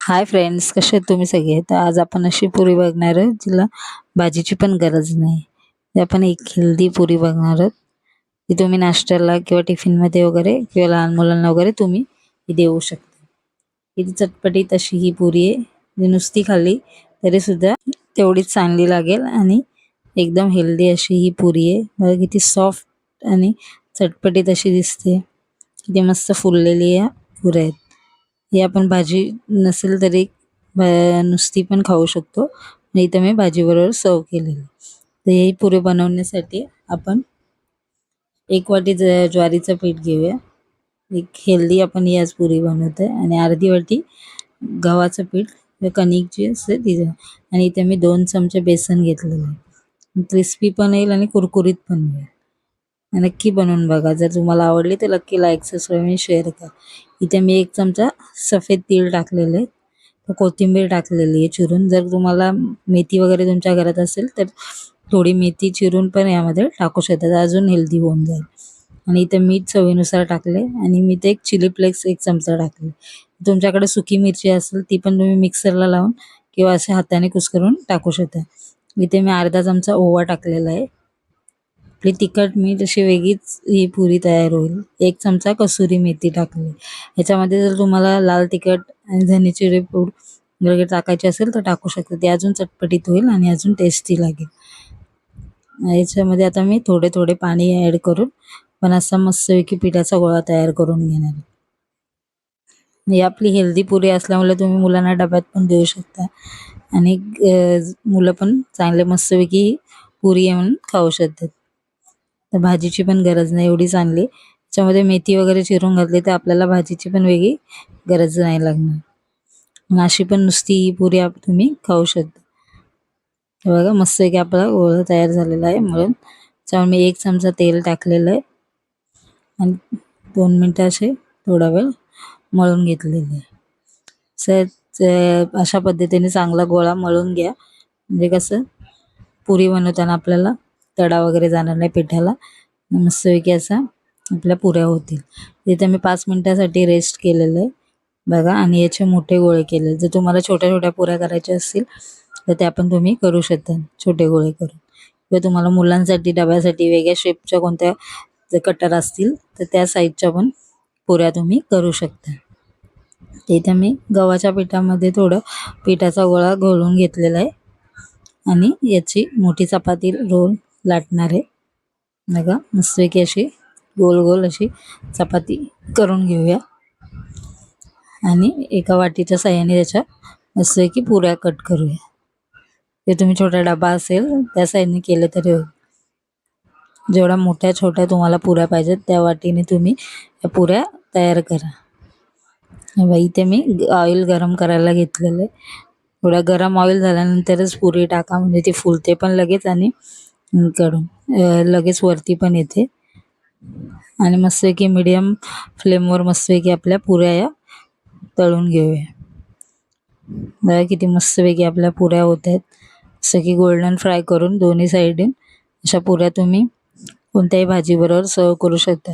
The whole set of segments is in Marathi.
हाय फ्रेंड्स, कसे आहेत तुम्ही सगळे? तर आज आपण अशी पुरी बघणार आहोत जिला भाजीची पण गरज नाही. तर आपण एक हेल्दी पुरी बघणार आहोत. ती तुम्ही नाश्त्याला किंवा टिफिनमध्ये वगैरे किंवा लहान मुलांना वगैरे तुम्ही ही देऊ शकता. किती चटपटीत अशी ही पुरी आहे. जी नुसती खाल्ली तरी सुद्धा तेवढीच चांगली लागेल आणि एकदम हेल्दी अशी ही पुरी आहे. बघा किती सॉफ्ट आणि चटपटीत अशी दिसते. किती मस्त फुललेली या पुऱ्या आहेत. ही आपण भाजी नसेल तरी नुसती पण खाऊ शकतो. नाही तर मी भाजीबरोबर सर्व केलेली. तर हे पुरे बनवण्यासाठी आपण 1 वाटी ज्वारीचं पीठ घेऊया. एक हेल्दी आपण ही आज पुरी बनवत आहे आणि अर्धी वाटी गव्हाचं पीठ कणिक जी असते ती आणि इथे मी 2 चमचे बेसन घेतलेलं आहे. क्रिस्पी पण येईल आणि कुरकुरीत पण होईल. नक्की बनवून बघा. जर तुम्हाला आवडली तर नक्की लाईक, सबस्क्राईब आणि शेअर करा. इथे मी 1 चमचा सफेद तीळ टाकलेले आहे. कोथिंबीर टाकलेली आहे चिरून. जर तुम्हाला मेथी वगैरे तुमच्या घरात असेल तर थोडी मेथी चिरून पण यामध्ये टाकू शकता. अजून हेल्दी होऊन जाईल. आणि इथे मीठ चवीनुसार टाकले आणि मी ते एक चिली फ्लेक्स 1 चमचा टाकले. तुमच्याकडे सुकी मिरची असेल ती पण तुम्ही मिक्सरला लावून किंवा अशा हाताने कुस्करून टाकू शकता. इथे मी अर्धा चमचा ओवा टाकलेला आहे. आपली तिखट मीठ अशी वेगळीच ही पुरी तयार होईल. 1 चमचा कसुरी मेथी टाकली. ह्याच्यामध्ये जर तुम्हाला लाल तिखट आणि धने जिरे पूड वगैरे टाकायची असेल तर टाकू शकता. ते अजून चटपटीत होईल आणि अजून टेस्टी लागेल. याच्यामध्ये आता मी थोडे थोडे पाणी ॲड करून पण असा मस्तपैकी पिठाचा गोळा तयार करून घेणार आहे. ही आपली हेल्दी पुरी असल्यामुळे तुम्ही मुलांना डब्यात पण देऊ शकता आणि मुलं पण चांगले मस्तपैकी पुरी आहे म्हणून खाऊ शकतात. तर भाजीची पण गरज नाही एवढी चांगली. त्याच्यामध्ये मेथी वगैरे चिरून घातली तर आपल्याला भाजीची पण वेगळी गरज नाही लागणार. मग अशी पण नुसती ही पुरी तुम्ही खाऊ शकता. हे बघा मस्तपैकी आपला गोळा तयार झालेला आहे. म्हणून त्याच्यावर मी 1 चमचा तेल टाकलेलं आहे आणि 2 मिनटं असे थोडा वेळ मळून घेतलेले आहे. अशा पद्धतीने चांगला गोळा मळून घ्या. म्हणजे कसं पुरी बनवताना आपल्याला तडा वगैरे जाणार नाही पिठाला. मस्तपैकी असा आपल्या पुऱ्या होतील. तिथे मी 5 मिनिटासाठी रेस्ट केलेलं आहे बघा आणि याचे मोठे गोळे केले. जर तुम्हाला छोट्या छोट्या पुऱ्या करायच्या असतील तर त्या पण तुम्ही करू शकता छोटे गोळे करून. किंवा तुम्हाला मुलांसाठी डब्यासाठी वेगळ्या शेपच्या कोणत्या जर कटर असतील तर त्या साईजच्या पण पुऱ्या तुम्ही करू शकता. इथे मी गव्हाच्या पिठामध्ये थोडं पिठाचा गोळा घोळून घेतलेला आहे आणि याची मोठी चपाती रोल लाटणार आहे. बघा मस्तपैकी अशी गोल गोल अशी चपाती करून घेऊया आणि एका वाटीच्या साहाय्याने त्याच्या मस्तपैकी पुऱ्या कट करूया. ते तुम्ही छोटा डबा असेल त्या साईडने केलं तरी होईल. जेवढ्या मोठ्या छोट्या तुम्हाला पुऱ्या पाहिजेत त्या वाटीने तुम्ही या पुऱ्या तयार करा. इथे मी ऑइल गरम करायला घेतलेलं आहे. थोडा गरम ऑइल झाल्यानंतरच पुरी टाका म्हणजे ती फुलते पण लगेच आणि काढून लगेच वरती पण येते. आणि मस्तपैकी मीडियम फ्लेमवर मस्तपैकी आपल्या पुऱ्या या तळून घेऊया. बघा किती मस्तपैकी आपल्या पुऱ्या होत आहेत. जसं की गोल्डन फ्राय करून दोन्ही साईडून अशा पुऱ्या तुम्ही कोणत्याही भाजीबरोबर सर्व करू शकता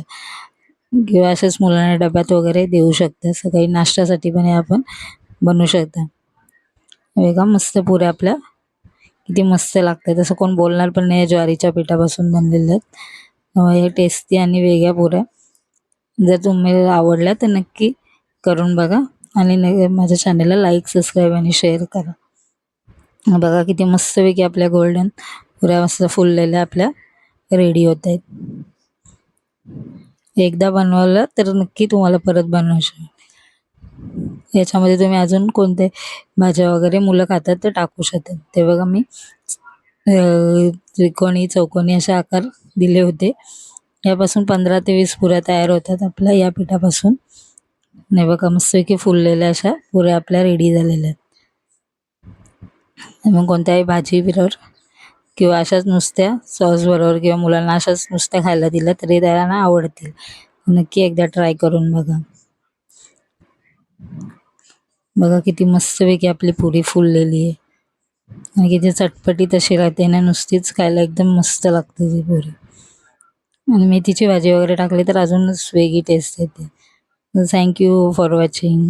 किंवा अशाच मुलांना डब्यात वगैरे देऊ शकता. सकाळी नाश्त्यासाठी पण हे आपण बनवू शकता. बघा मस्त पुऱ्या आपल्या किती मस्त लागतात. असं कोण बोलणार पण नाही ज्वारीच्या पिठापासून बनलेल्या आहेत. हे टेस्टी आणि वेगळ्या पुऱ्या. जर तुम्हाला आवडल्या तर नक्की करून बघा आणि माझ्या चॅनलला लाईक, सबस्क्राईब आणि शेअर करा. बघा किती मस्तपैकी आपल्या गोल्डन पुऱ्या मस्त फुललेल्या आपल्या रेडी होत आहेत. एकदा बनवलं तर नक्की तुम्हाला परत बनवू शकता. याच्यामध्ये तुम्ही अजून कोणते भाज्या वगैरे मुलं खातात तर टाकू शकतात. ते बघा मी त्रिकोणी चौकोनी असे आकार दिले होते. यापासून 15 ते 20 पुऱ्या तयार होतात आपल्या या पिठापासून. नाही बघा मस्तपैकी फुललेल्या अशा पुऱ्या आपल्या रेडी झालेल्या आहेत. मग कोणत्याही भाजीबरोबर किंवा अशाच नुसत्या सॉसबरोबर किंवा मुलांना अशाच नुसत्या खायला दिल्या तरी त्यांना आवडतील. नक्की एकदा ट्राय करून बघा. बघा किती मस्तपैकी आपली पुरी फुललेली आहे आणि किती चटपटीत अशी राहते ना. नुसतीच खायला एकदम मस्त लागते ती पुरी. आणि मेथीची भाजी वगैरे टाकली तर अजूनच वेगळी टेस्ट येते. Thank you for watching.